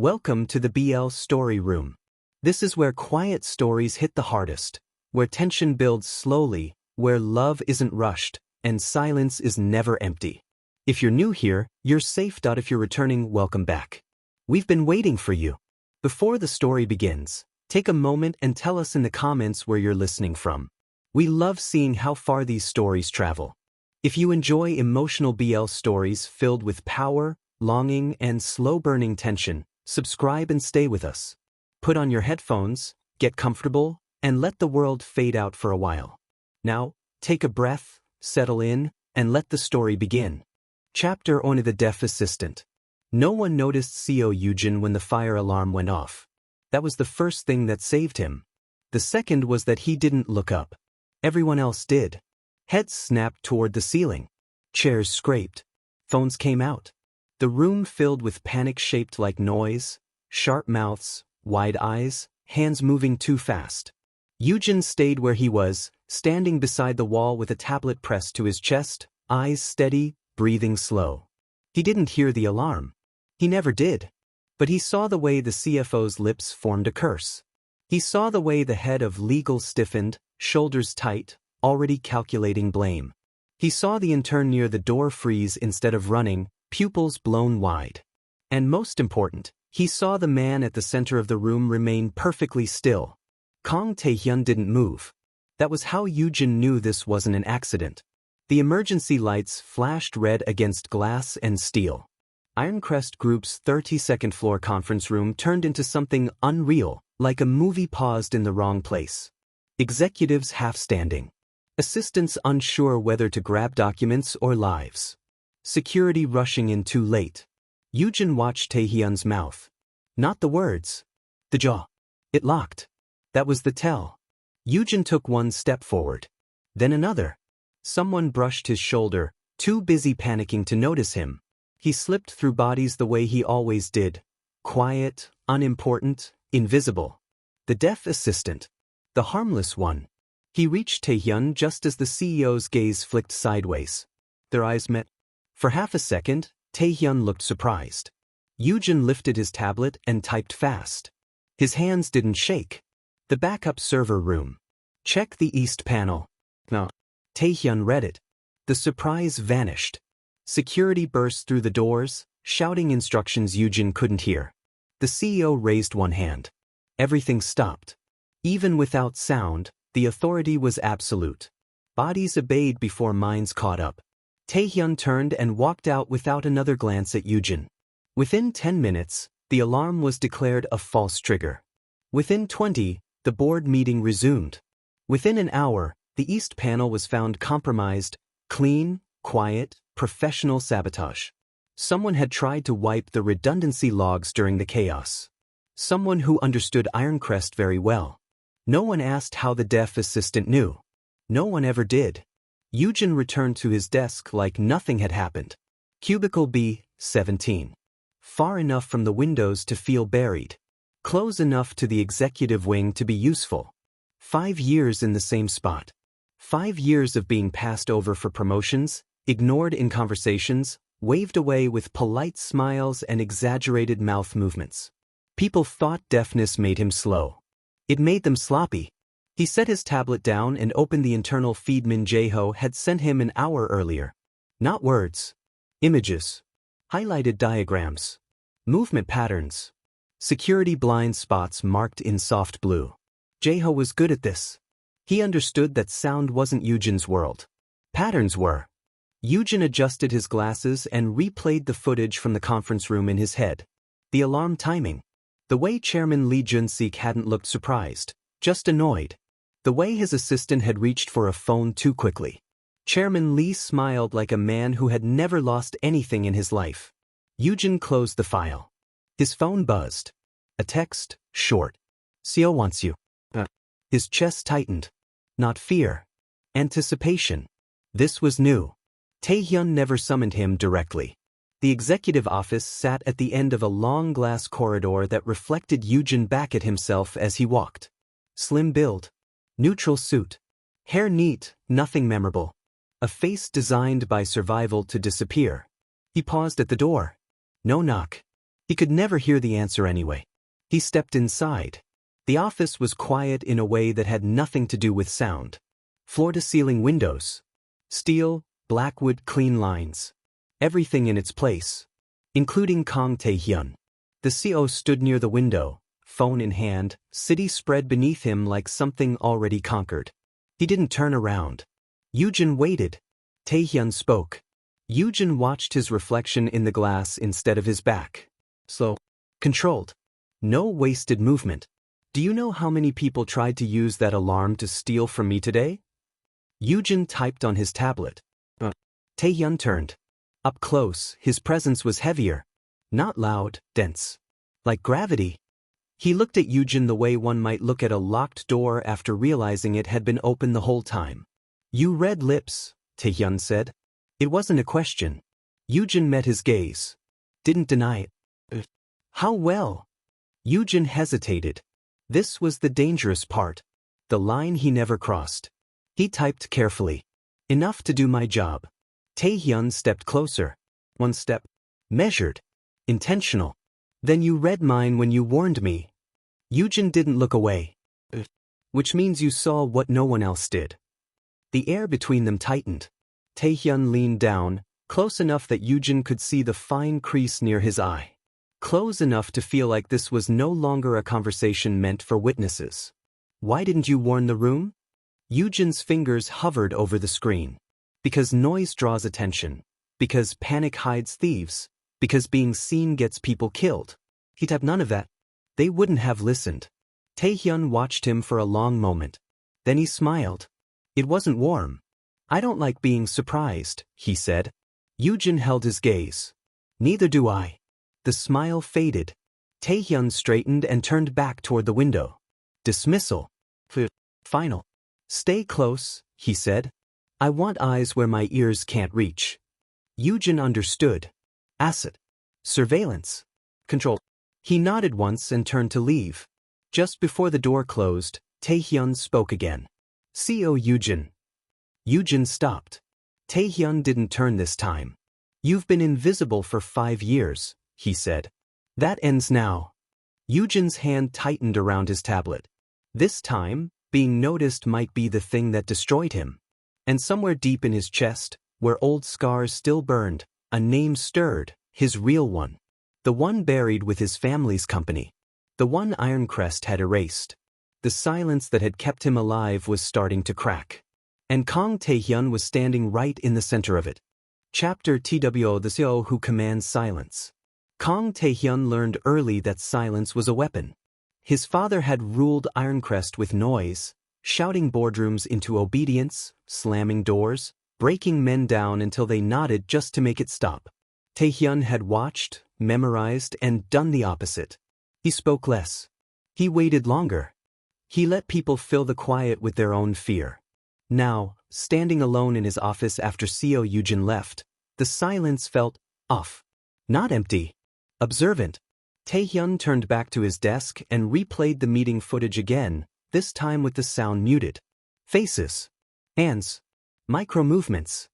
Welcome to the BL Story Room. This is where quiet stories hit the hardest, where tension builds slowly, where love isn't rushed, and silence is never empty. If you're new here, you're safe. If you're returning, welcome back. We've been waiting for you. Before the story begins, take a moment and tell us in the comments where you're listening from. We love seeing how far these stories travel. If you enjoy emotional BL stories filled with power, longing, and slow-burning tension, subscribe and stay with us. Put on your headphones, get comfortable, and let the world fade out for a while. Now, take a breath, settle in, and let the story begin. Chapter 1: The Deaf Assistant. No one noticed Seo Yujin when the fire alarm went off. That was the first thing that saved him. The second was that he didn't look up. Everyone else did. Heads snapped toward the ceiling. Chairs scraped. Phones came out. The room filled with panic-shaped like noise, sharp mouths, wide eyes, hands moving too fast. Yujin stayed where he was, standing beside the wall with a tablet pressed to his chest, eyes steady, breathing slow. He didn't hear the alarm. He never did. But he saw the way the CFO's lips formed a curse. He saw the way the head of legal stiffened, shoulders tight, already calculating blame. He saw the intern near the door freeze instead of running, pupils blown wide. And most important, he saw the man at the center of the room remain perfectly still. Kang Taehyun didn't move. That was how Yujin knew this wasn't an accident. The emergency lights flashed red against glass and steel. Ironcrest Group's 32nd floor conference room turned into something unreal, like a movie paused in the wrong place. Executives half-standing. Assistants unsure whether to grab documents or lives. Security rushing in too late. Yujin watched Taehyun's mouth. Not the words. The jaw. It locked. That was the tell. Yujin took one step forward. Then another. Someone brushed his shoulder, too busy panicking to notice him. He slipped through bodies the way he always did. Quiet, unimportant, invisible. The deaf assistant. The harmless one. He reached Taehyun just as the CEO's gaze flicked sideways. Their eyes met. For half a second, Taehyun looked surprised. Yujin lifted his tablet and typed fast. His hands didn't shake. The backup server room. Check the east panel. No. Taehyun read it. The surprise vanished. Security burst through the doors, shouting instructions Yujin couldn't hear. The CEO raised one hand. Everything stopped. Even without sound, the authority was absolute. Bodies obeyed before minds caught up. Taehyun turned and walked out without another glance at Yujin. Within 10 minutes, the alarm was declared a false trigger. Within 20, the board meeting resumed. Within an hour, the east panel was found compromised, clean, quiet, professional sabotage. Someone had tried to wipe the redundancy logs during the chaos. Someone who understood Ironcrest very well. No one asked how the deaf assistant knew. No one ever did. Yujin returned to his desk like nothing had happened. Cubicle B, 17. Far enough from the windows to feel buried. Close enough to the executive wing to be useful. 5 years in the same spot. 5 years of being passed over for promotions, ignored in conversations, waved away with polite smiles and exaggerated mouth movements. People thought deafness made him slow. It made them sloppy. He set his tablet down and opened the internal feed Min Jae-ho had sent him an hour earlier. Not words. Images. Highlighted diagrams. Movement patterns. Security blind spots marked in soft blue. Jae-ho was good at this. He understood that sound wasn't Yujin's world. Patterns were. Yujin adjusted his glasses and replayed the footage from the conference room in his head. The alarm timing. The way Chairman Lee Jun-sik hadn't looked surprised, just annoyed. The way his assistant had reached for a phone too quickly. Chairman Lee smiled like a man who had never lost anything in his life. Yujin closed the file. His phone buzzed. A text, short. Seo wants you. His chest tightened. Not fear. Anticipation. This was new. Taehyun never summoned him directly. The executive office sat at the end of a long glass corridor that reflected Yujin back at himself as he walked. Slim build. Neutral suit. Hair neat, nothing memorable. A face designed by survival to disappear. He paused at the door. No knock. He could never hear the answer anyway. He stepped inside. The office was quiet in a way that had nothing to do with sound. Floor-to-ceiling windows. Steel, blackwood clean lines. Everything in its place. Including Kang Taehyun. The CEO stood near the window, phone in hand, city spread beneath him like something already conquered. He didn't turn around. Yujin waited. Taehyun spoke. Yujin watched his reflection in the glass instead of his back. Slow. Controlled. No wasted movement. Do you know how many people tried to use that alarm to steal from me today? Yujin typed on his tablet. Taehyun turned. Up close, his presence was heavier. Not loud, dense. Like gravity. He looked at Yujin the way one might look at a locked door after realizing it had been open the whole time. You read lips, Taehyun said. It wasn't a question. Yujin met his gaze. Didn't deny it. How well? Yujin hesitated. This was the dangerous part. The line he never crossed. He typed carefully. Enough to do my job. Taehyun stepped closer. One step. Measured. Intentional. Then you read mine when you warned me. Yujin didn't look away. Which means you saw what no one else did. The air between them tightened. Taehyun leaned down, close enough that Yujin could see the fine crease near his eye. Close enough to feel like this was no longer a conversation meant for witnesses. Why didn't you warn the room? Yujin's fingers hovered over the screen. Because noise draws attention. Because panic hides thieves. Because being seen gets people killed. He'd have none of that. They wouldn't have listened. Taehyun watched him for a long moment. Then he smiled. It wasn't warm. I don't like being surprised, he said. Yujin held his gaze. Neither do I. The smile faded. Taehyun straightened and turned back toward the window. Dismissal. Final. Stay close, he said. I want eyes where my ears can't reach. Yujin understood. Asset. Surveillance. Control. He nodded once and turned to leave. Just before the door closed, Taehyun spoke again. Seo Yujin. Yujin stopped. Taehyun didn't turn this time. You've been invisible for 5 years, he said. That ends now. Yujin's hand tightened around his tablet. This time, being noticed might be the thing that destroyed him. And somewhere deep in his chest, where old scars still burned, a name stirred, his real one. The one buried with his family's company. The one Ironcrest had erased. The silence that had kept him alive was starting to crack. And Kang Taehyun was standing right in the center of it. Chapter TWO, the Seo who commands silence. Kang Taehyun learned early that silence was a weapon. His father had ruled Ironcrest with noise, shouting boardrooms into obedience, slamming doors, breaking men down until they nodded just to make it stop. Taehyun had watched, memorized, and done the opposite. He spoke less. He waited longer. He let people fill the quiet with their own fear. Now, standing alone in his office after Seo Yujin left, the silence felt off. Not empty. Observant. Taehyun turned back to his desk and replayed the meeting footage again, this time with the sound muted. Faces. Hands. Micro-movements.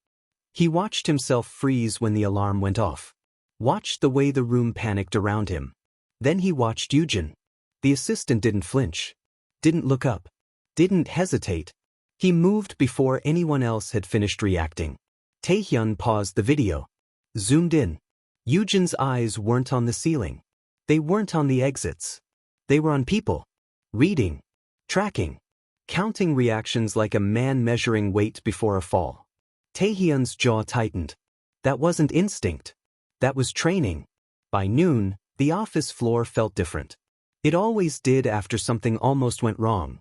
He watched himself freeze when the alarm went off. Watched the way the room panicked around him. Then he watched Yujin. The assistant didn't flinch. Didn't look up. Didn't hesitate. He moved before anyone else had finished reacting. Taehyun paused the video. Zoomed in. Yujin's eyes weren't on the ceiling. They weren't on the exits. They were on people. Reading. Tracking. Counting reactions like a man measuring weight before a fall. Taehyun's jaw tightened. That wasn't instinct. That was training. By noon, the office floor felt different. It always did after something almost went wrong.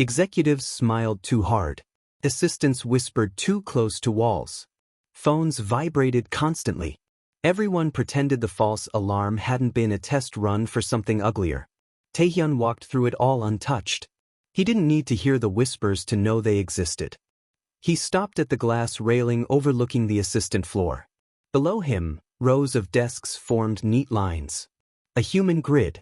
Executives smiled too hard. Assistants whispered too close to walls. Phones vibrated constantly. Everyone pretended the false alarm hadn't been a test run for something uglier. Taehyun walked through it all untouched. He didn't need to hear the whispers to know they existed. He stopped at the glass railing overlooking the assistant floor. Below him, rows of desks formed neat lines. A human grid.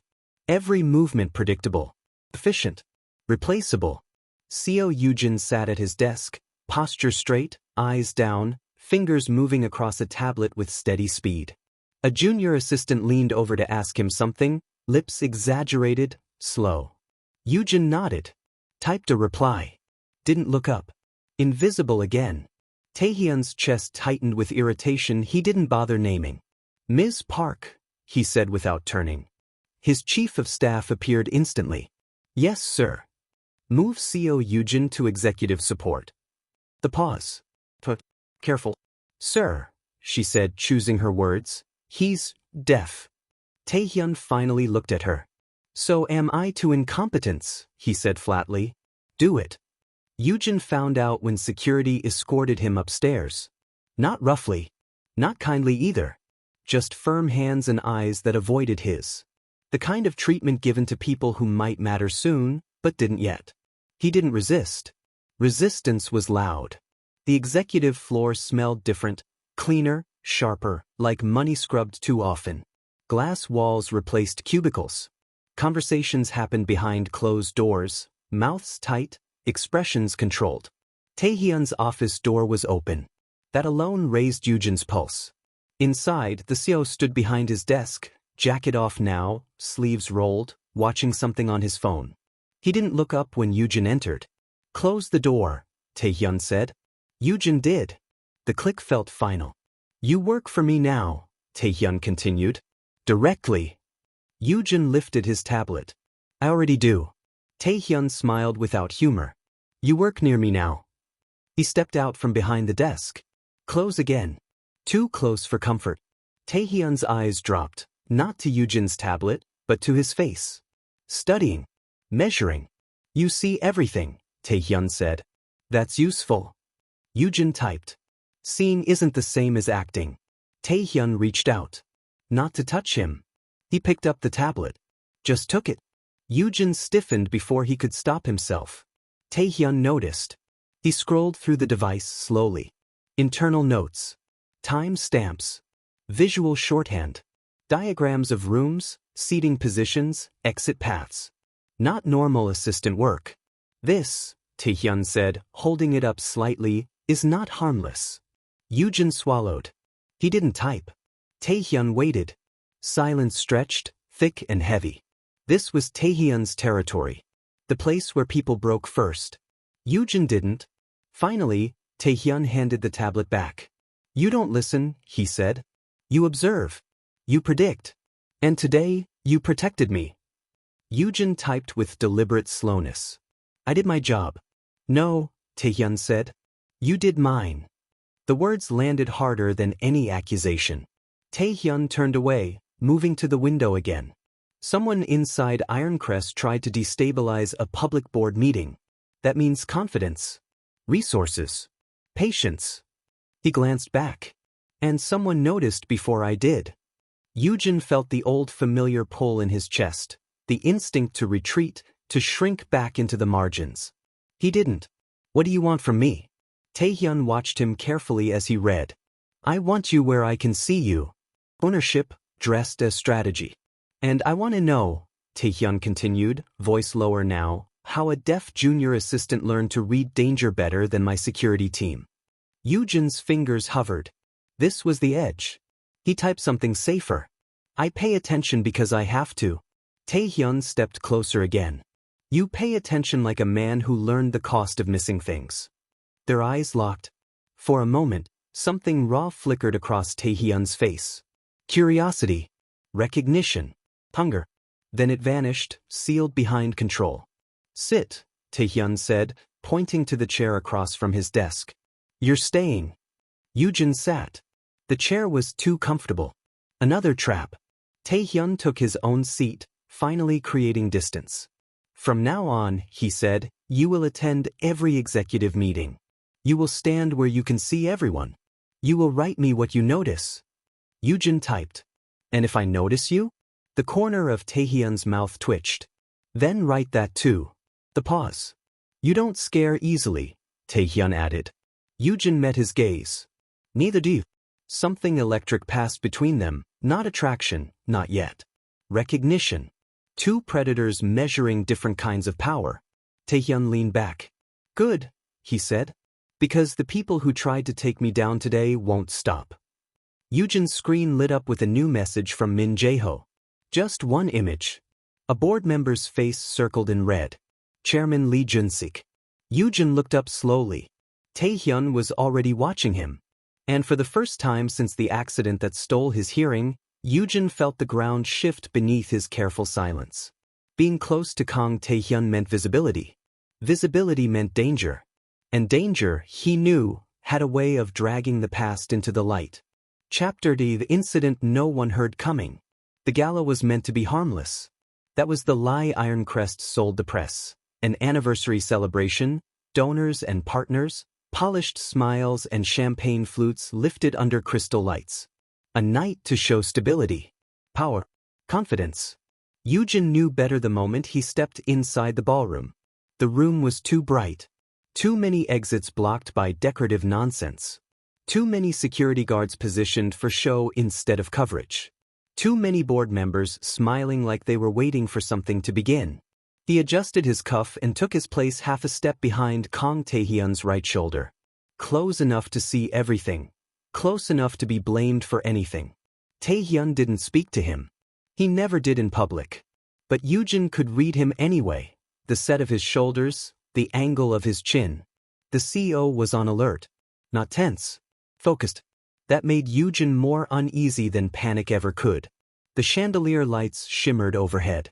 Every movement predictable. Efficient. Replaceable. Seo Yujin sat at his desk, posture straight, eyes down, fingers moving across a tablet with steady speed. A junior assistant leaned over to ask him something, lips exaggerated, slow. Yujin nodded. Typed a reply. Didn't look up. Invisible again. Taehyun's chest tightened with irritation he didn't bother naming. Ms. Park, he said without turning. His chief of staff appeared instantly. Yes, sir. Move Seo Yujin to executive support. The pause. Careful. Sir, she said, choosing her words. He's deaf. Taehyun finally looked at her. So am I to incompetence, he said flatly. Do it. Yujin found out when security escorted him upstairs. Not roughly. Not kindly either. Just firm hands and eyes that avoided his. The kind of treatment given to people who might matter soon, but didn't yet. He didn't resist. Resistance was loud. The executive floor smelled different, cleaner, sharper, like money scrubbed too often. Glass walls replaced cubicles. Conversations happened behind closed doors, mouths tight, expressions controlled. Taehyun's office door was open. That alone raised Yujin's pulse. Inside, the Seo stood behind his desk, jacket off now, sleeves rolled, watching something on his phone. He didn't look up when Yujin entered. Close the door, Taehyun said. Yujin did. The click felt final. You work for me now, Taehyun continued. Directly. Yujin lifted his tablet. I already do. Taehyun smiled without humor. You work near me now. He stepped out from behind the desk. Close again. Too close for comfort. Taehyun's eyes dropped, not to Yujin's tablet, but to his face. Studying. Measuring. You see everything, Taehyun said. That's useful. Yujin typed. Seeing isn't the same as acting. Taehyun reached out. Not to touch him. He picked up the tablet. Just took it. Yujin stiffened before he could stop himself. Taehyun noticed. He scrolled through the device slowly. Internal notes. Time stamps. Visual shorthand. Diagrams of rooms, seating positions, exit paths. Not normal assistant work. This, Taehyun said, holding it up slightly, is not harmless. Yujin swallowed. He didn't type. Taehyun waited. Silence stretched, thick and heavy. This was Taehyun's territory. The place where people broke first. Yujin didn't. Finally, Taehyun handed the tablet back. You don't listen, he said. You observe. You predict. And today, you protected me. Yujin typed with deliberate slowness. I did my job. No, Taehyun said. You did mine. The words landed harder than any accusation. Taehyun turned away, moving to the window again. Someone inside Ironcrest tried to destabilize a public board meeting. That means confidence, resources, patience. He glanced back. And someone noticed before I did. Yujin felt the old familiar pull in his chest, the instinct to retreat, to shrink back into the margins. He didn't. What do you want from me? Taehyun watched him carefully as he read. I want you where I can see you. Ownership, dressed as strategy. And I want to know, Taehyun continued, voice lower now, how a deaf junior assistant learned to read danger better than my security team. Yujin's fingers hovered. This was the edge. He typed something safer. I pay attention because I have to. Taehyun stepped closer again. You pay attention like a man who learned the cost of missing things. Their eyes locked. For a moment, something raw flickered across Taehyun's face. Curiosity. Recognition. Hunger. Then it vanished, sealed behind control. Sit, Taehyun said, pointing to the chair across from his desk. You're staying. Yujin sat. The chair was too comfortable. Another trap. Taehyun took his own seat, finally creating distance. From now on, he said, you will attend every executive meeting. You will stand where you can see everyone. You will write me what you notice. Yujin typed. And if I notice you? The corner of Taehyun's mouth twitched. Then write that too. The pause. You don't scare easily, Taehyun added. Yujin met his gaze. Neither do you. Something electric passed between them, not attraction, not yet. Recognition. Two predators measuring different kinds of power. Taehyun leaned back. Good, he said. Because the people who tried to take me down today won't stop. Yujin's screen lit up with a new message from Min Jae-ho. Just one image. A board member's face circled in red. Chairman Lee Jun-sik. Yujin looked up slowly. Taehyun was already watching him. And for the first time since the accident that stole his hearing, Yujin felt the ground shift beneath his careful silence. Being close to Kang Taehyun meant visibility. Visibility meant danger. And danger, he knew, had a way of dragging the past into the light. Chapter D. The incident no one heard coming. The gala was meant to be harmless. That was the lie Ironcrest sold the press. An anniversary celebration, donors and partners, polished smiles and champagne flutes lifted under crystal lights. A night to show stability, power, confidence. Yujin knew better the moment he stepped inside the ballroom. The room was too bright. Too many exits blocked by decorative nonsense. Too many security guards positioned for show instead of coverage. Too many board members smiling like they were waiting for something to begin. He adjusted his cuff and took his place half a step behind Kang Taehyun's right shoulder. Close enough to see everything. Close enough to be blamed for anything. Taehyun didn't speak to him. He never did in public. But Yujin could read him anyway. The set of his shoulders, the angle of his chin. The CEO was on alert. Not tense. Focused. That made Yujin more uneasy than panic ever could. The chandelier lights shimmered overhead.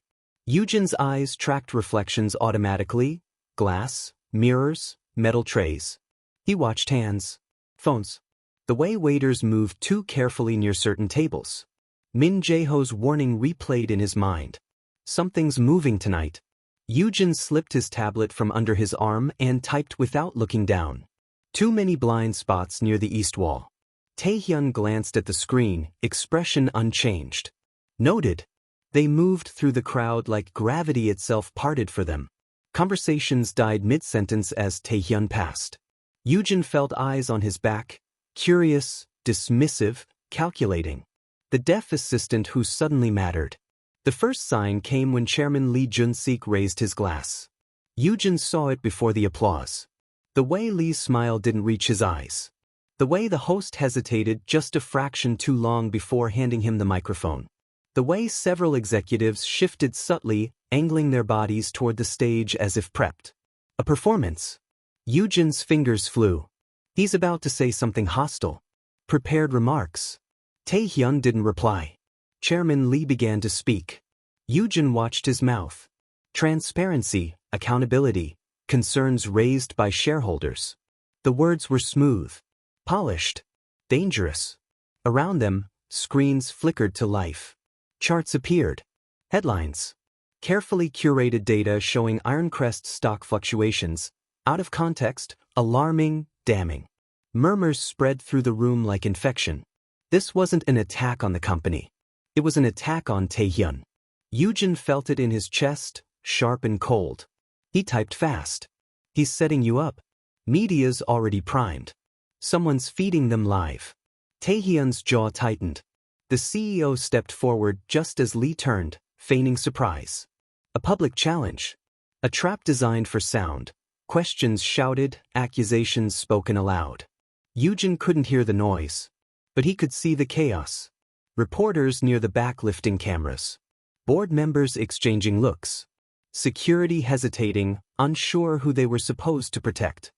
Yujin's eyes tracked reflections automatically. Glass, mirrors, metal trays. He watched hands. Phones. The way waiters moved too carefully near certain tables. Min Jae-ho's warning replayed in his mind. Something's moving tonight. Yujin slipped his tablet from under his arm and typed without looking down. Too many blind spots near the east wall. Taehyun glanced at the screen, expression unchanged. Noted. They moved through the crowd like gravity itself parted for them. Conversations died mid-sentence as Taehyun passed. Yujin felt eyes on his back, curious, dismissive, calculating. The deaf assistant who suddenly mattered. The first sign came when Chairman Lee Jun-sik raised his glass. Yujin saw it before the applause. The way Lee's smile didn't reach his eyes. The way the host hesitated just a fraction too long before handing him the microphone. The way several executives shifted subtly, angling their bodies toward the stage as if prepped. A performance. Yujin's fingers flew. He's about to say something hostile. Prepared remarks. Taehyun didn't reply. Chairman Lee began to speak. Yujin watched his mouth. Transparency, accountability, concerns raised by shareholders. The words were smooth, polished, dangerous. Around them, screens flickered to life. Charts appeared. Headlines. Carefully curated data showing Ironcrest stock fluctuations. Out of context, alarming, damning. Murmurs spread through the room like infection. This wasn't an attack on the company. It was an attack on Taehyun. Yujin felt it in his chest, sharp and cold. He typed fast. He's setting you up. Media's already primed. Someone's feeding them live. Taehyun's jaw tightened. The CEO stepped forward just as Lee turned, feigning surprise. A public challenge. A trap designed for sound. Questions shouted, accusations spoken aloud. Yujin couldn't hear the noise. But he could see the chaos. Reporters near the back lifting cameras. Board members exchanging looks. Security hesitating, unsure who they were supposed to protect.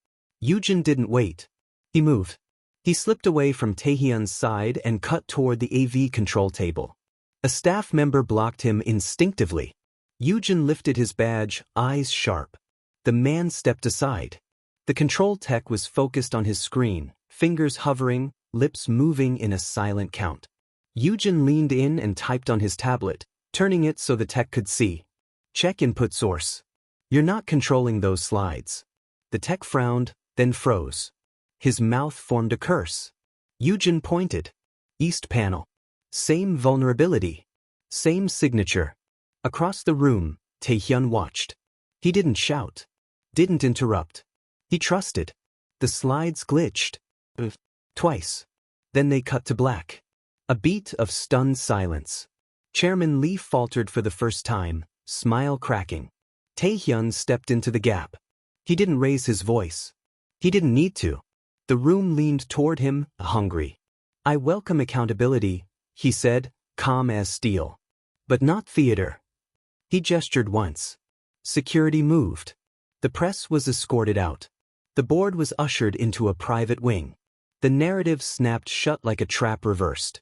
Yujin didn't wait. He moved. He slipped away from Taehyun's side and cut toward the AV control table. A staff member blocked him instinctively. Yujin lifted his badge, eyes sharp. The man stepped aside. The control tech was focused on his screen, fingers hovering, lips moving in a silent count. Yujin leaned in and typed on his tablet, turning it so the tech could see. Check input source. You're not controlling those slides. The tech frowned, then froze. His mouth formed a curse. Yujin pointed. East panel. Same vulnerability. Same signature. Across the room, Taehyun watched. He didn't shout. Didn't interrupt. He trusted. The slides glitched. Twice. Then they cut to black. A beat of stunned silence. Chairman Lee faltered for the first time, smile cracking. Taehyun stepped into the gap. He didn't raise his voice. He didn't need to. The room leaned toward him, hungry. I welcome accountability, he said, calm as steel. But not theater. He gestured once. Security moved. The press was escorted out. The board was ushered into a private wing. The narrative snapped shut like a trap reversed.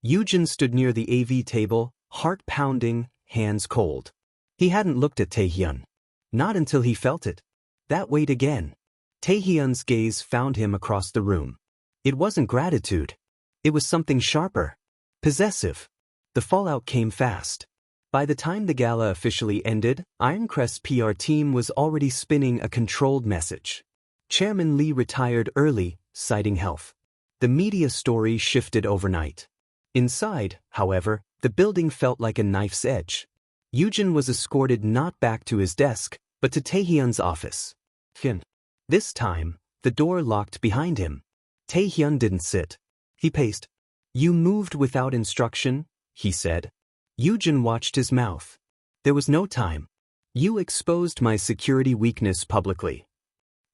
Yujin stood near the AV table, heart pounding, hands cold. He hadn't looked at Taehyun. Not until he felt it. That weight again. Taehyun's gaze found him across the room. It wasn't gratitude. It was something sharper. Possessive. The fallout came fast. By the time the gala officially ended, Ironcrest's PR team was already spinning a controlled message. Chairman Lee retired early, citing health. The media story shifted overnight. Inside, however, the building felt like a knife's edge. Yujin was escorted not back to his desk, but to Taehyun's office. This time, the door locked behind him. Taehyun didn't sit. He paced. You moved without instruction, he said. Yujin watched his mouth. There was no time. You exposed my security weakness publicly.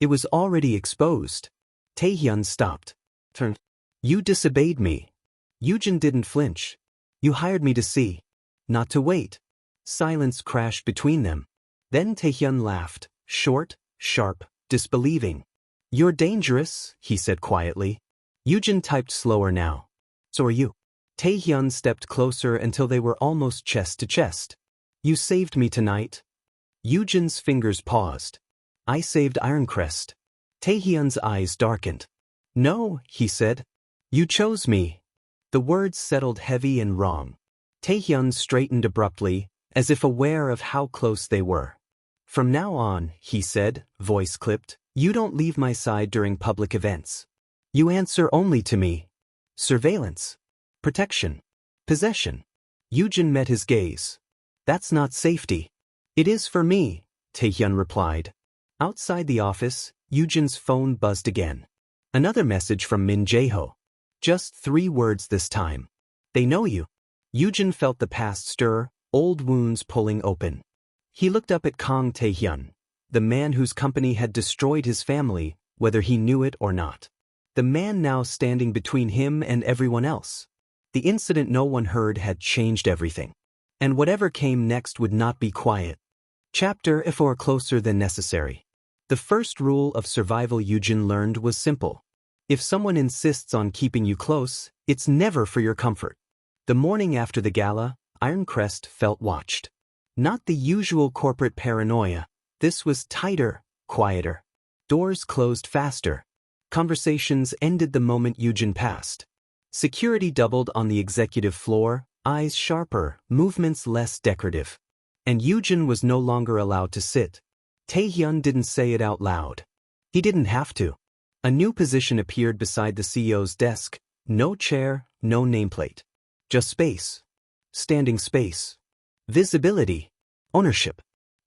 It was already exposed. Taehyun stopped. Turned. You disobeyed me. Yujin didn't flinch. You hired me to see, not to wait. Silence crashed between them. Then Taehyun laughed, short, sharp, disbelieving. You're dangerous, he said quietly. Yujin typed slower now. So are you. Taehyun stepped closer until they were almost chest to chest. You saved me tonight. Yujin's fingers paused. I saved Ironcrest. Taehyun's eyes darkened. No, he said. You chose me. The words settled heavy and wrong. Taehyun straightened abruptly, as if aware of how close they were. From now on, he said, voice clipped, you don't leave my side during public events. You answer only to me. Surveillance. Protection. Possession. Yujin met his gaze. That's not safety. It is for me, Taehyun replied. Outside the office, Yujin's phone buzzed again. Another message from Min Jae-ho. Just 3 words this time. They know you. Yujin felt the past stir, old wounds pulling open. He looked up at Kang Taehyun, the man whose company had destroyed his family, whether he knew it or not. The man now standing between him and everyone else. The incident no one heard had changed everything. And whatever came next would not be quiet. Chapter 4 Closer than necessary. The first rule of survival Yujin learned was simple. If someone insists on keeping you close, it's never for your comfort. The morning after the gala, Ironcrest felt watched. Not the usual corporate paranoia. This was tighter, quieter. Doors closed faster. Conversations ended the moment Yujin passed. Security doubled on the executive floor, eyes sharper, movements less decorative. And Yujin was no longer allowed to sit. Taehyun didn't say it out loud. He didn't have to. A new position appeared beside the CEO's desk. No chair, no nameplate. Just space. Standing space. Visibility. Ownership.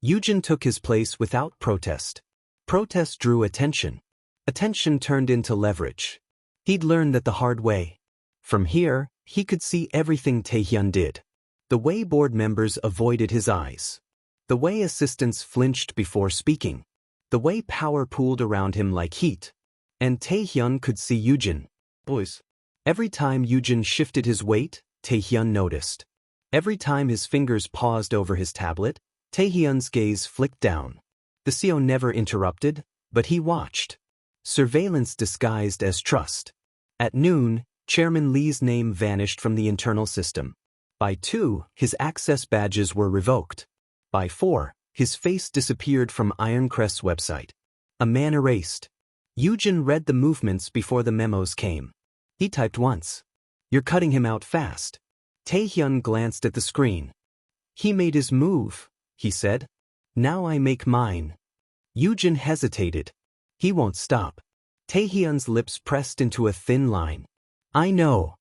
Yujin took his place without protest. Protest drew attention. Attention turned into leverage. He'd learned that the hard way. From here, he could see everything Taehyun did. The way board members avoided his eyes. The way assistants flinched before speaking. The way power pooled around him like heat. And Taehyun could see Yujin. Boys. Every time Yujin shifted his weight, Taehyun noticed. Every time his fingers paused over his tablet, Taehyun's gaze flicked down. The CEO never interrupted, but he watched. Surveillance disguised as trust. At noon, Chairman Lee's name vanished from the internal system. By 2, his access badges were revoked. By 4, his face disappeared from Ironcrest's website. A man erased. Yujin read the movements before the memos came. He typed once. You're cutting him out fast. Taehyun glanced at the screen. He made his move, he said. Now I make mine. Yujin hesitated. He won't stop. Taehyun's lips pressed into a thin line. I know.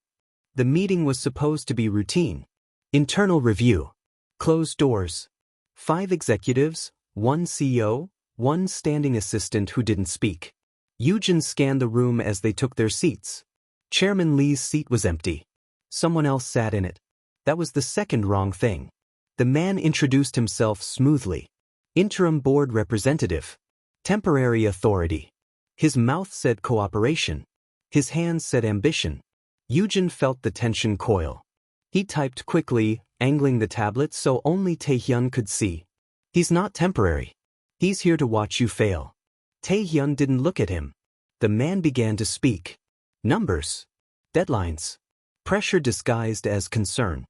The meeting was supposed to be routine. Internal review. Closed doors. 5 executives, 1 CEO, 1 standing assistant who didn't speak. Yujin scanned the room as they took their seats. Chairman Lee's seat was empty. Someone else sat in it. That was the second wrong thing. The man introduced himself smoothly. Interim board representative. Temporary authority. His mouth said cooperation. His hands said ambition. Yujin felt the tension coil. He typed quickly, angling the tablet so only Taehyun could see. He's not temporary. He's here to watch you fail. Taehyun didn't look at him. The man began to speak. Numbers. Deadlines. Pressure disguised as concern.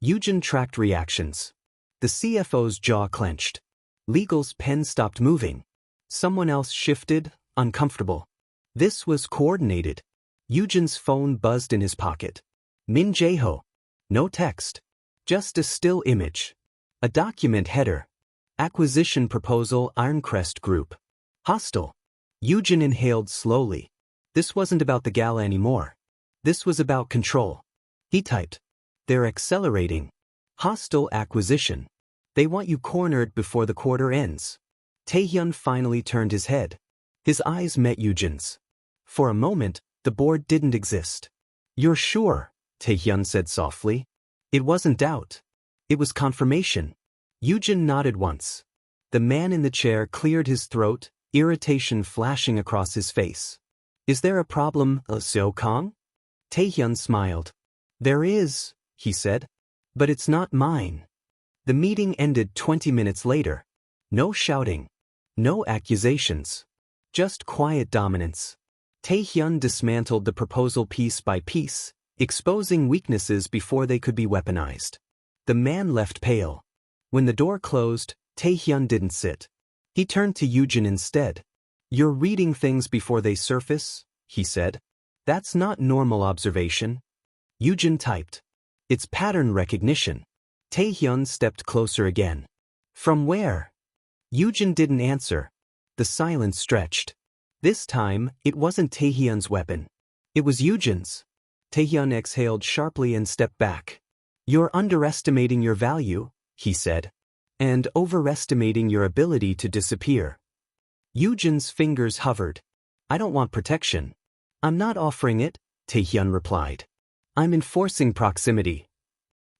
Yujin tracked reactions. The CFO's jaw clenched. Legal's pen stopped moving. Someone else shifted, uncomfortable. This was coordinated. Yujin's phone buzzed in his pocket. Min Jae-ho. No text. Just a still image. A document header. Acquisition proposal Ironcrest Group. Hostile. Yujin inhaled slowly. This wasn't about the gala anymore. This was about control. He typed. They're accelerating. Hostile acquisition. They want you cornered before the quarter ends. Taehyun finally turned his head. His eyes met Yujin's. For a moment, the board didn't exist. You're sure? Taehyun said softly. It wasn't doubt. It was confirmation. Yujin nodded once. The man in the chair cleared his throat, irritation flashing across his face. Is there a problem, Seo Kang? Taehyun smiled. There is, he said. But it's not mine. The meeting ended 20 minutes later. No shouting. No accusations. Just quiet dominance. Taehyun dismantled the proposal piece by piece, exposing weaknesses before they could be weaponized. The man left pale. When the door closed, Taehyun didn't sit. He turned to Yujin instead. You're reading things before they surface, he said. That's not normal observation. Yujin typed. It's pattern recognition. Taehyun stepped closer again. From where? Yujin didn't answer. The silence stretched. This time, it wasn't Taehyun's weapon. It was Yujin's. Taehyun exhaled sharply and stepped back. You're underestimating your value, he said. And overestimating your ability to disappear. Yujin's fingers hovered. I don't want protection. I'm not offering it, Taehyun replied. I'm enforcing proximity.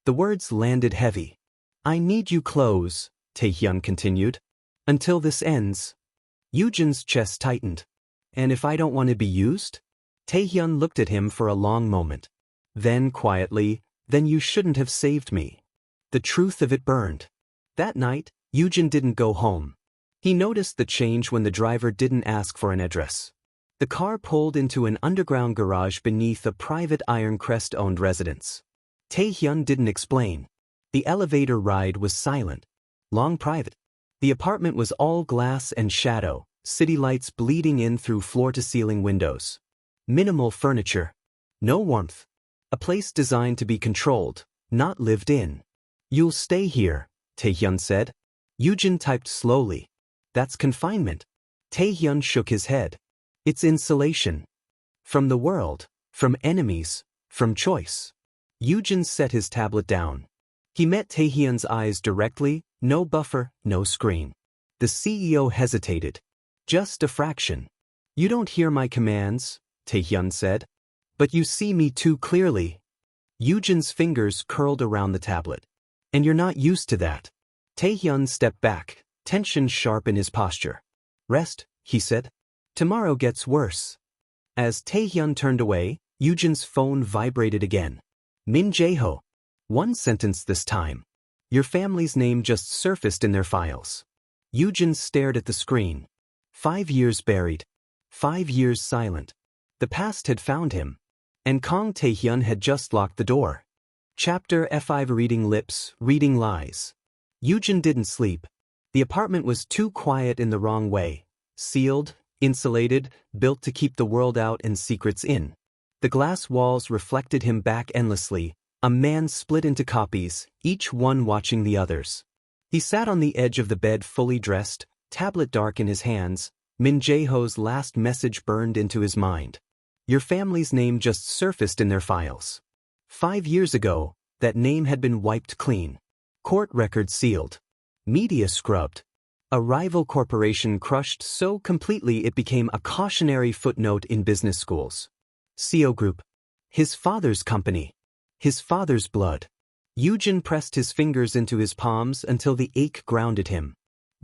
The words landed heavy. I need you close, Taehyun continued. Until this ends. Yujin's chest tightened. And if I don't want to be used? Taehyun looked at him for a long moment. Then quietly, then you shouldn't have saved me. The truth of it burned. That night, Yujin didn't go home. He noticed the change when the driver didn't ask for an address. The car pulled into an underground garage beneath a private Ironcrest-owned residence. Taehyun didn't explain. The elevator ride was silent. Long private. The apartment was all glass and shadow, city lights bleeding in through floor-to-ceiling windows. Minimal furniture. No warmth. A place designed to be controlled, not lived in. You'll stay here, Taehyun said. Yujin typed slowly. That's confinement. Taehyun shook his head. It's insulation. From the world, from enemies, from choice. Yujin set his tablet down. He met Taehyun's eyes directly, no buffer, no screen. The CEO hesitated. Just a fraction. You don't hear my commands, Taehyun said. But you see me too clearly. Yujin's fingers curled around the tablet. And you're not used to that. Taehyun stepped back, tension sharp in his posture. Rest, he said. Tomorrow gets worse. As Taehyun turned away, Yujin's phone vibrated again. Min Jae-ho. One sentence this time. Your family's name just surfaced in their files. Yujin stared at the screen. 5 years buried. 5 years silent. The past had found him. And Kang Taehyun had just locked the door. Chapter F5 Reading Lips, Reading Lies. Yujin didn't sleep. The apartment was too quiet in the wrong way. Sealed, insulated, built to keep the world out and secrets in. The glass walls reflected him back endlessly, a man split into copies, each one watching the others. He sat on the edge of the bed fully dressed, tablet dark in his hands. Min Jae-ho's last message burned into his mind. Your family's name just surfaced in their files. 5 years ago, that name had been wiped clean. Court records sealed. Media scrubbed. A rival corporation crushed so completely it became a cautionary footnote in business schools. Seo Group. His father's company. His father's blood. Yujin pressed his fingers into his palms until the ache grounded him.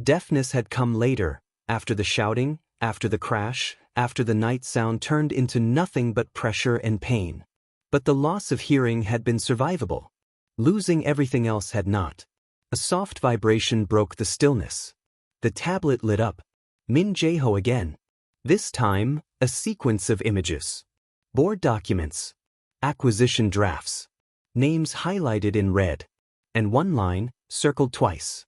Deafness had come later, after the shouting, after the crash, after the night sound turned into nothing but pressure and pain. But the loss of hearing had been survivable. Losing everything else had not. A soft vibration broke the stillness. The tablet lit up. Min Jae-ho again. This time, a sequence of images. Board documents. Acquisition drafts. Names highlighted in red. And one line, circled twice.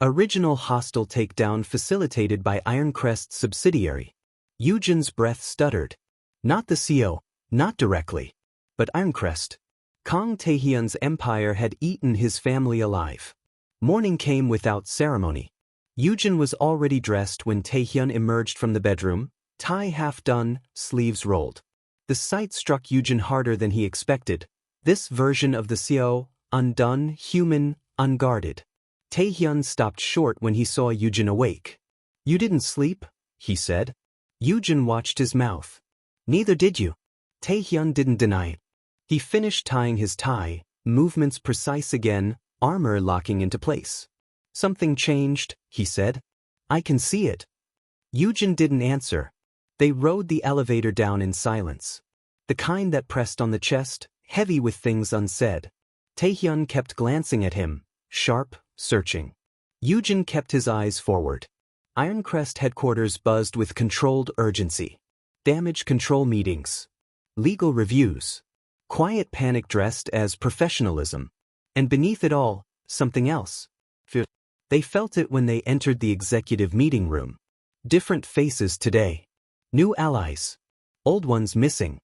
Original hostile takedown facilitated by Ironcrest's subsidiary. Yujin's breath stuttered. Not the Seo, not directly. But Ironcrest. Kang Taehyun's empire had eaten his family alive. Morning came without ceremony. Yujin was already dressed when Taehyun emerged from the bedroom, tie half done, sleeves rolled. The sight struck Yujin harder than he expected. This version of the Seo, undone, human, unguarded. Taehyun stopped short when he saw Yujin awake. "You didn't sleep?" he said. Yujin watched his mouth. "Neither did you." Taehyun didn't deny it. He finished tying his tie, movements precise again, armor locking into place. "Something changed," he said. "I can see it." Yujin didn't answer. They rode the elevator down in silence. The kind that pressed on the chest, heavy with things unsaid. Taehyun kept glancing at him, sharp, searching. Yujin kept his eyes forward. Ironcrest headquarters buzzed with controlled urgency. Damage control meetings. Legal reviews. Quiet panic dressed as professionalism. And beneath it all, something else. Fear. They felt it when they entered the executive meeting room. Different faces today. New allies. Old ones missing.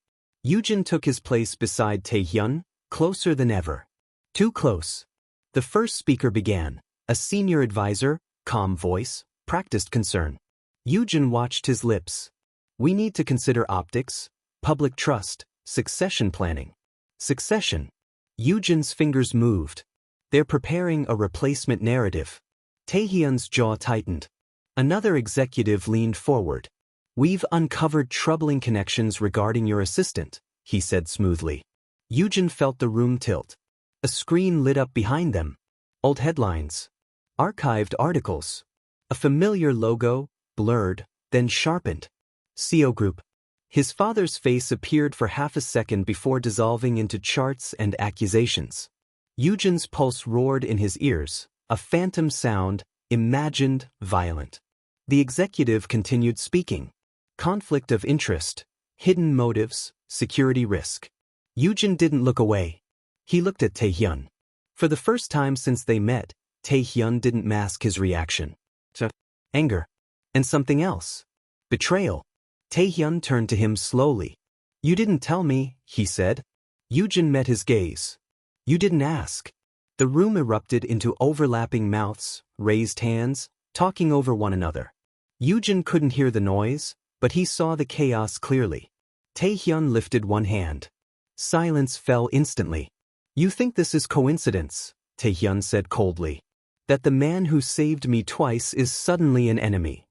Yujin took his place beside Taehyun, closer than ever. Too close. The first speaker began, a senior advisor, calm voice, practiced concern. Yujin watched his lips. "We need to consider optics, public trust, succession planning." Succession. Yujin's fingers moved. They're preparing a replacement narrative. Taehyun's jaw tightened. Another executive leaned forward. "We've uncovered troubling connections regarding your assistant," he said smoothly. Yujin felt the room tilt. A screen lit up behind them. Old headlines. Archived articles. A familiar logo, blurred, then sharpened. Seo Group. His father's face appeared for half a second before dissolving into charts and accusations. Yujin's pulse roared in his ears, a phantom sound, imagined, violent. The executive continued speaking. Conflict of interest, hidden motives, security risk. Yujin didn't look away. He looked at Taehyun. For the first time since they met, Taehyun didn't mask his reaction. To anger. And something else. Betrayal. Taehyun turned to him slowly. "You didn't tell me," he said. Yujin met his gaze. "You didn't ask." The room erupted into overlapping mouths, raised hands, talking over one another. Yujin couldn't hear the noise, but he saw the chaos clearly. Taehyun lifted one hand. Silence fell instantly. "You think this is coincidence," Taehyun said coldly. "That the man who saved me twice is suddenly an enemy."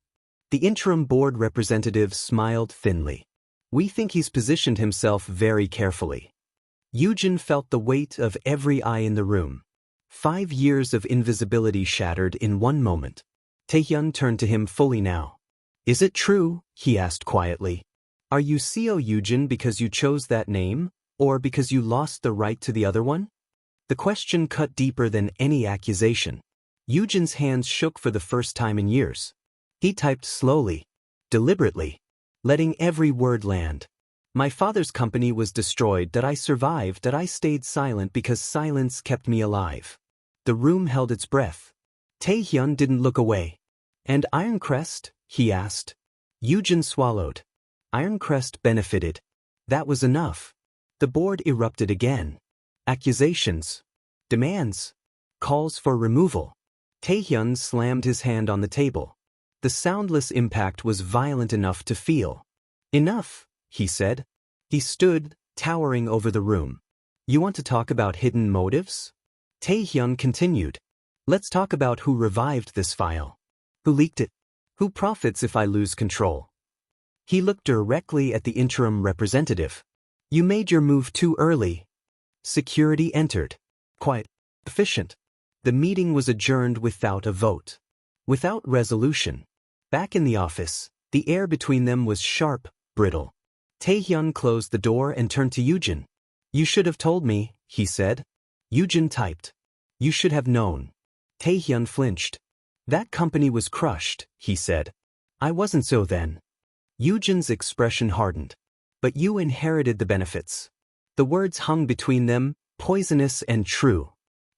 The interim board representative smiled thinly. "We think he's positioned himself very carefully." Yujin felt the weight of every eye in the room. 5 years of invisibility shattered in one moment. Taehyun turned to him fully now. "Is it true?" he asked quietly. "Are you Seo Yujin because you chose that name, or because you lost the right to the other one?" The question cut deeper than any accusation. Yujin's hands shook for the first time in years. He typed slowly, deliberately, letting every word land. "My father's company was destroyed, that I survived, that I stayed silent because silence kept me alive." The room held its breath. Taehyun didn't look away. "And Ironcrest?" he asked. Yujin swallowed. Ironcrest benefited. That was enough. The board erupted again. Accusations. Demands. Calls for removal. Taehyun slammed his hand on the table. The soundless impact was violent enough to feel. "Enough," he said. He stood, towering over the room. "You want to talk about hidden motives?" Taehyun continued. "Let's talk about who revived this file. Who leaked it? Who profits if I lose control?" He looked directly at the interim representative. "You made your move too early." Security entered. Quiet. Efficient. The meeting was adjourned without a vote. Without resolution. Back in the office, the air between them was sharp, brittle. Taehyun closed the door and turned to Yujin. You should have told me, he said. Yujin typed. You should have known. Taehyun flinched. That company was crushed, he said. I wasn't so then. Yujin's expression hardened. But you inherited the benefits. The words hung between them, poisonous and true.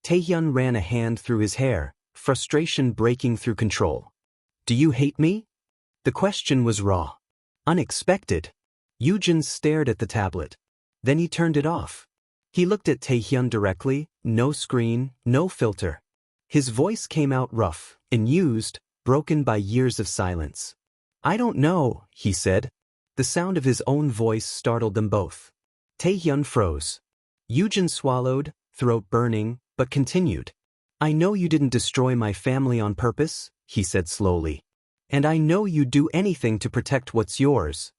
Taehyun ran a hand through his hair, frustration breaking through control. Do you hate me? The question was raw. Unexpected. Yujin stared at the tablet. Then he turned it off. He looked at Taehyun directly, no screen, no filter. His voice came out rough, unused, broken by years of silence. I don't know, he said. The sound of his own voice startled them both. Taehyun froze. Yujin swallowed, throat burning, but continued. I know you didn't destroy my family on purpose, he said slowly. And I know you'd do anything to protect what's yours.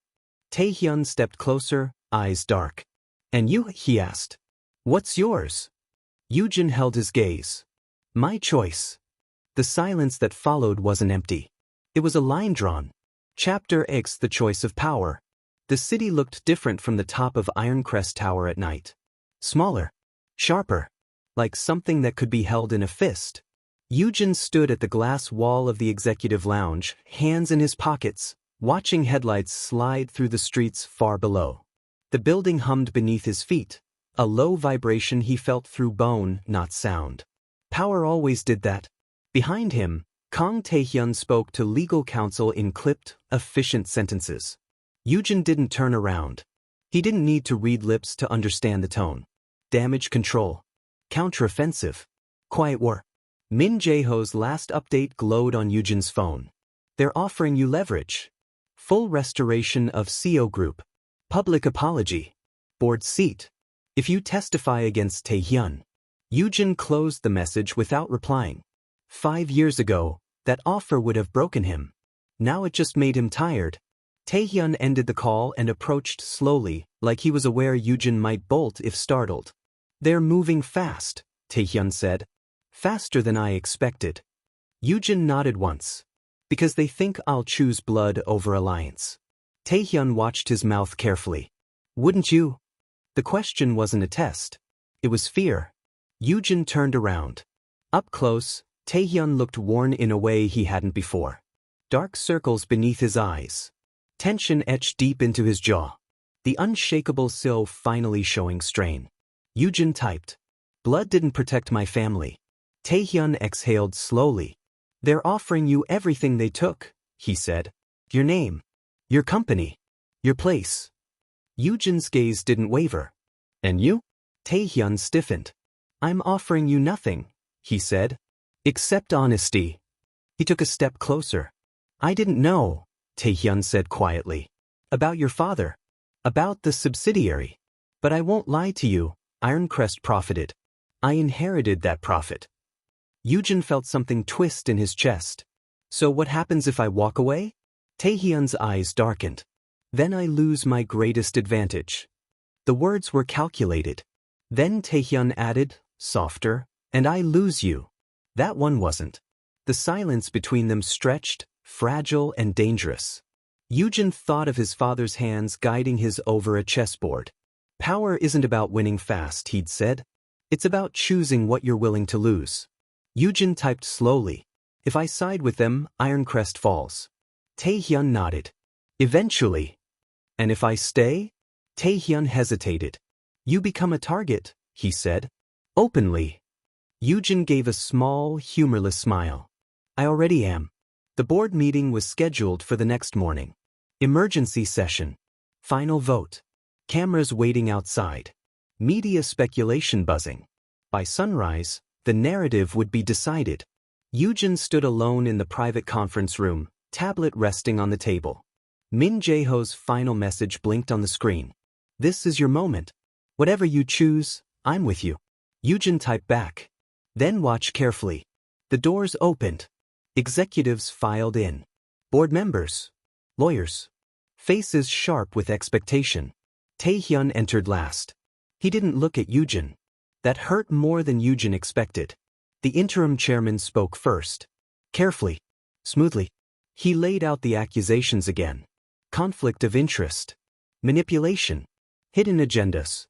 Taehyun stepped closer, eyes dark. And you, he asked. What's yours? Yujin held his gaze. My choice. The silence that followed wasn't empty. It was a line drawn. Chapter X, the choice of power. The city looked different from the top of Ironcrest Tower at night. Smaller. Sharper. Like something that could be held in a fist. Yujin stood at the glass wall of the executive lounge, hands in his pockets, watching headlights slide through the streets far below. The building hummed beneath his feet, a low vibration he felt through bone, not sound. Power always did that. Behind him, Kang Taehyun spoke to legal counsel in clipped, efficient sentences. Yujin didn't turn around. He didn't need to read lips to understand the tone. Damage control. Counteroffensive. Quiet war. Min Jae-ho's last update glowed on Yujin's phone. They're offering you leverage. Full restoration of Seo Group. Public apology. Board seat. If you testify against Taehyun. Yujin closed the message without replying. 5 years ago, that offer would have broken him. Now it just made him tired. Taehyun ended the call and approached slowly, like he was aware Yujin might bolt if startled. They're moving fast, Taehyun said. Faster than I expected. Yujin nodded once. Because they think I'll choose blood over alliance. Taehyun watched his mouth carefully. Wouldn't you? The question wasn't a test. It was fear. Yujin turned around. Up close, Taehyun looked worn in a way he hadn't before. Dark circles beneath his eyes. Tension etched deep into his jaw. The unshakable Seo finally showing strain. Yujin typed. Blood didn't protect my family. Taehyun exhaled slowly. They're offering you everything they took, he said. Your name. Your company. Your place. Yujin's gaze didn't waver. And you? Taehyun stiffened. I'm offering you nothing, he said. Except honesty. He took a step closer. I didn't know, Taehyun said quietly. About your father. About the subsidiary. But I won't lie to you, Ironcrest profited. I inherited that profit. Yujin felt something twist in his chest. So what happens if I walk away? Taehyun's eyes darkened. Then I lose my greatest advantage. The words were calculated. Then Taehyun added, softer, and I lose you. That one wasn't. The silence between them stretched, fragile and dangerous. Yujin thought of his father's hands guiding his over a chessboard. Power isn't about winning fast, he'd said. It's about choosing what you're willing to lose. Yujin typed slowly. If I side with them, Ironcrest falls. Taehyun nodded. Eventually. And if I stay? Taehyun hesitated. You become a target, he said. Openly. Yujin gave a small, humorless smile. I already am. The board meeting was scheduled for the next morning. Emergency session. Final vote. Cameras waiting outside. Media speculation buzzing. By sunrise, the narrative would be decided. Yujin stood alone in the private conference room, tablet resting on the table. Min Jae-ho's final message blinked on the screen. This is your moment. Whatever you choose, I'm with you. Yujin typed back. Then watch carefully. The doors opened. Executives filed in. Board members. Lawyers. Faces sharp with expectation. Taehyun entered last. He didn't look at Yujin. That hurt more than Yujin expected. The interim chairman spoke first. Carefully. Smoothly. He laid out the accusations again. Conflict of interest. Manipulation. Hidden agendas.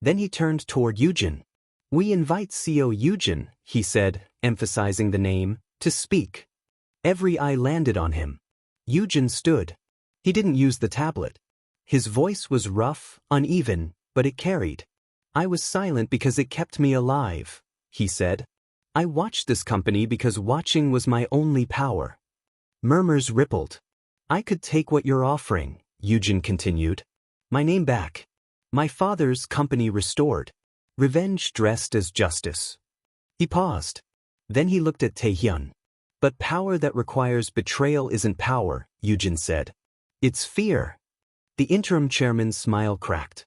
Then he turned toward Yujin. We invite Seo Yujin, he said, emphasizing the name, to speak. Every eye landed on him. Yujin stood. He didn't use the tablet. His voice was rough, uneven, but it carried. I was silent because it kept me alive, he said. I watched this company because watching was my only power. Murmurs rippled. I could take what you're offering, Yujin continued. My name back. My father's company restored. Revenge dressed as justice. He paused. Then he looked at Taehyun. But power that requires betrayal isn't power, Yujin said. It's fear. The interim chairman's smile cracked.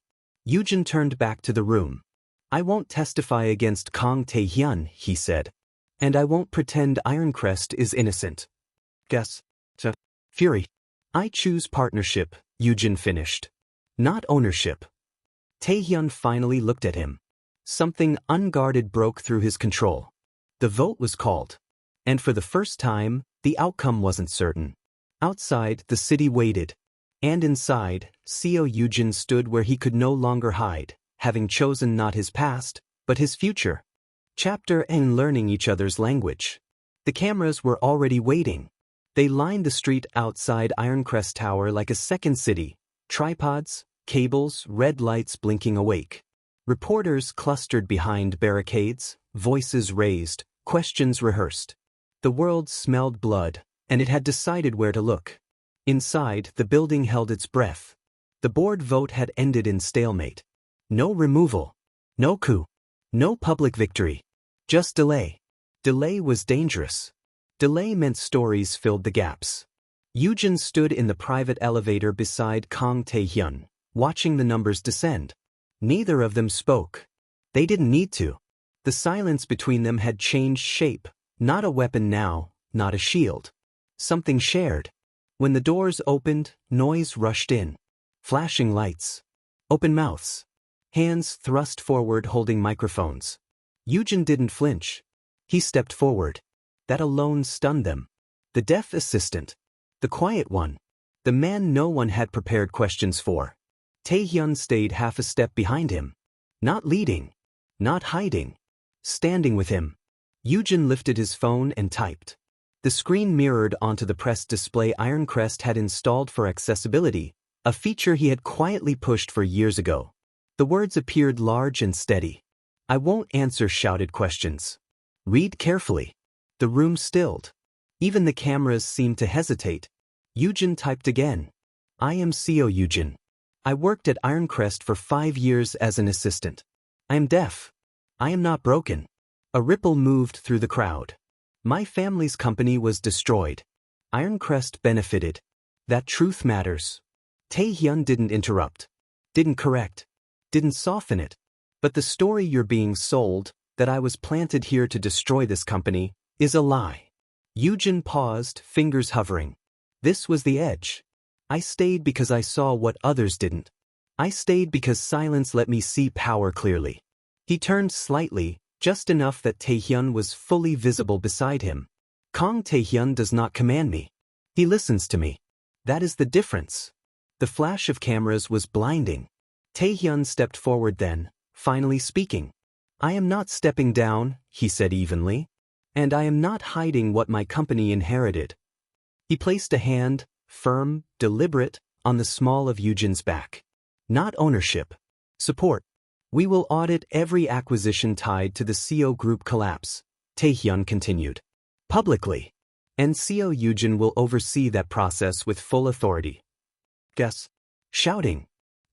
Yujin turned back to the room. I won't testify against Kang Taehyun, he said. And I won't pretend Ironcrest is innocent. Guess. Fury. I choose partnership, Yujin finished. Not ownership. Taehyun finally looked at him. Something unguarded broke through his control. The vote was called. And for the first time, the outcome wasn't certain. Outside, the city waited. And inside, Seo Yujin stood where he could no longer hide, having chosen not his past, but his future. Chapter N learning each other's language. The cameras were already waiting. They lined the street outside Ironcrest Tower like a second city. Tripods, cables, red lights blinking awake. Reporters clustered behind barricades, voices raised, questions rehearsed. The world smelled blood, and it had decided where to look. Inside, the building held its breath. The board vote had ended in stalemate. No removal. No coup. No public victory. Just delay. Delay was dangerous. Delay meant stories filled the gaps. Yujin stood in the private elevator beside Kang Taehyun, watching the numbers descend. Neither of them spoke. They didn't need to. The silence between them had changed shape, not a weapon now, not a shield. Something shared. When the doors opened, noise rushed in. Flashing lights. Open mouths. Hands thrust forward holding microphones. Yujin didn't flinch. He stepped forward. That alone stunned them. The deaf assistant. The quiet one. The man no one had prepared questions for. Taehyun stayed half a step behind him. Not leading. Not hiding. Standing with him. Yujin lifted his phone and typed. The screen mirrored onto the press display Ironcrest had installed for accessibility, a feature he had quietly pushed for years ago. The words appeared large and steady. I won't answer shouted questions. Read carefully. The room stilled. Even the cameras seemed to hesitate. Yujin typed again. I am Seo Yujin. I worked at Ironcrest for 5 years as an assistant. I am deaf. I am not broken. A ripple moved through the crowd. My family's company was destroyed. Ironcrest benefited. That truth matters. Taehyun didn't interrupt. Didn't correct. Didn't soften it. But the story you're being sold, that I was planted here to destroy this company, is a lie. Yujin paused, fingers hovering. This was the edge. I stayed because I saw what others didn't. I stayed because silence let me see power clearly. He turned slightly, just enough that Taehyun was fully visible beside him. Kang Taehyun does not command me. He listens to me. That is the difference. The flash of cameras was blinding. Taehyun stepped forward then, finally speaking. I am not stepping down, he said evenly. And I am not hiding what my company inherited. He placed a hand, firm, deliberate, on the small of Yujin's back. Not ownership. Support. We will audit every acquisition tied to the Seo Group collapse, Taehyun continued. Publicly. And Seo Yujin will oversee that process with full authority. Guess. Shouting.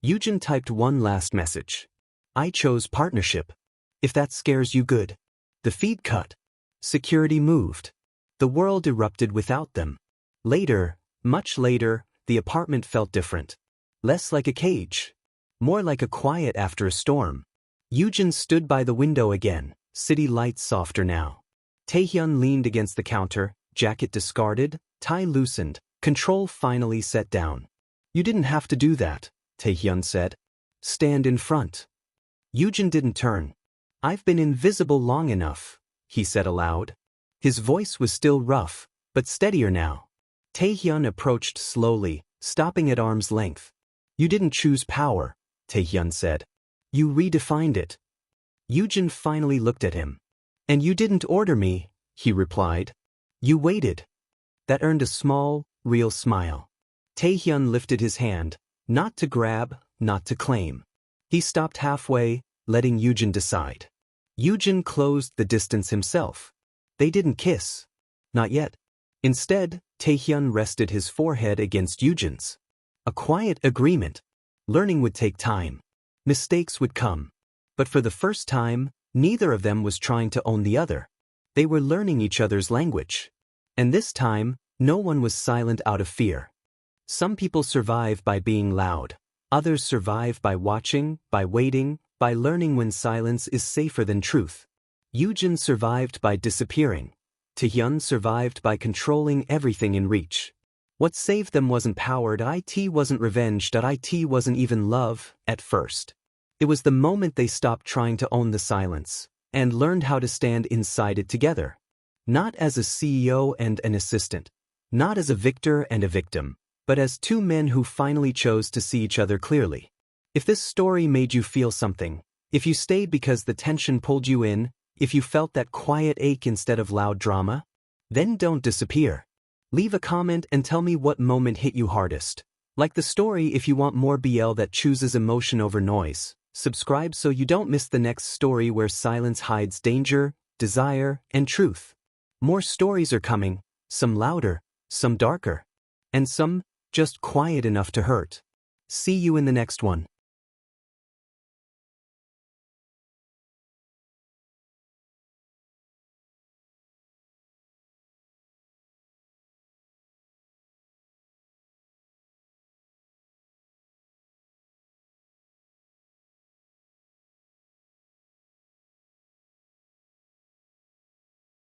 Yujin typed one last message. I chose partnership. If that scares you, good. The feed cut. Security moved. The world erupted without them. Later, much later, the apartment felt different. Less like a cage. More like a quiet after a storm. Yujin stood by the window again, city lights softer now. Taehyun leaned against the counter, jacket discarded, tie loosened, control finally set down. You didn't have to do that, Taehyun said. Stand in front. Yujin didn't turn. I've been invisible long enough, he said aloud. His voice was still rough, but steadier now. Taehyun approached slowly, stopping at arm's length. You didn't choose power, Taehyun said. You redefined it. Yujin finally looked at him. And you didn't order me, he replied. You waited. That earned a small, real smile. Taehyun lifted his hand, not to grab, not to claim. He stopped halfway, letting Yujin decide. Yujin closed the distance himself. They didn't kiss. Not yet. Instead, Taehyun rested his forehead against Yujin's. A quiet agreement. Learning would take time. Mistakes would come. But for the first time, neither of them was trying to own the other. They were learning each other's language. And this time, no one was silent out of fear. Some people survive by being loud. Others survive by watching, by waiting, by learning when silence is safer than truth. Yujin survived by disappearing. Taehyun survived by controlling everything in reach. What saved them wasn't power, it wasn't revenge, it wasn't even love, at first. It was the moment they stopped trying to own the silence, and learned how to stand inside it together. Not as a CEO and an assistant. Not as a victor and a victim, but as two men who finally chose to see each other clearly. If this story made you feel something, if you stayed because the tension pulled you in, if you felt that quiet ache instead of loud drama, then don't disappear. Leave a comment and tell me what moment hit you hardest. Like the story if you want more BL that chooses emotion over noise. Subscribe so you don't miss the next story where silence hides danger, desire, and truth. More stories are coming, some louder, some darker, and some just quiet enough to hurt. See you in the next one.